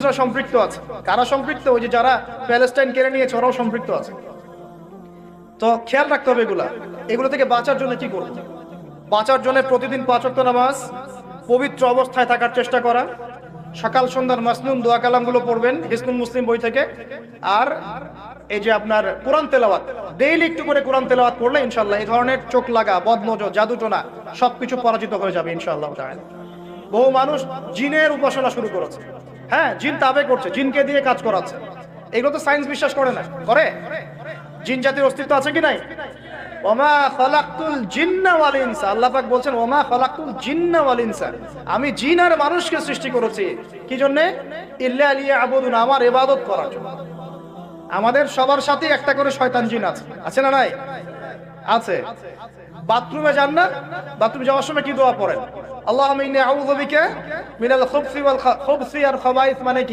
হিন্দুসরা সম্পৃক্ত আছে। কারা সম্পৃক্ত? ওই যে যারা প্যালেস্টাইন কেড়ে নিয়েছে ওরাও সম্পৃক্ত আছে। তো খেয়াল রাখতে হবে এগুলো থেকে বাঁচার জন্য কি করব? বাঁচার জন্য প্রতিদিন 5 ওয়াক্ত নামাজ, পবিত্র অবস্থায় থাকার চেষ্টা করা, সকাল সন্ধ্যার মাসনুন দোয়া কালামগুলো পড়বেন হিসনুল মুসলিম বই থেকে, আর এই যে আপনার কোরআন তেলাওয়াত, ডেইলি একটু করে কোরআন তেলাওয়াত করলে ইনশাআল্লাহ এই ধরনের চোখ লাগা, বদনজর, জাদুটোনা সবকিছু পরাজিত হয়ে যাবে ইনশাআল্লাহ তাআলা। বহু মানুষ জিনের উপাসনা শুরু করেছে, হ্যাঁ, জিন তাবে করছে, জিনকে দিয়ে কাজ করাচ্ছে। এগুলো তো সায়েন্স বিশ্বাস করে না, করে? জিন জাতির অস্তিত্ব আছে কি নাই? ওমা খালাকতুল জিন্না ওয়াল ইনসা, আল্লাহ পাক বলছেন ওমা খালাকতুল জিন্না ওয়াল ইনসা, আমি জিন আর মানুষকে সৃষ্টি করেছি কি জন্য? ইল্লা লিয়াবুদুন, আমার ইবাদত করার জন্য। আমাদের সবার সাথে একটা করে শয়তান জিন আছে, আছে না নাই? আছে। বাথরুমে যান না, বাথরুমে যাওয়ার সময় কি দোয়া পড়েন? আল্লাহুম্মা ইন্নী আউযু বিকা মিনাল খুবসি ওয়াল খুবসি আর খাবাইস, মানে কি?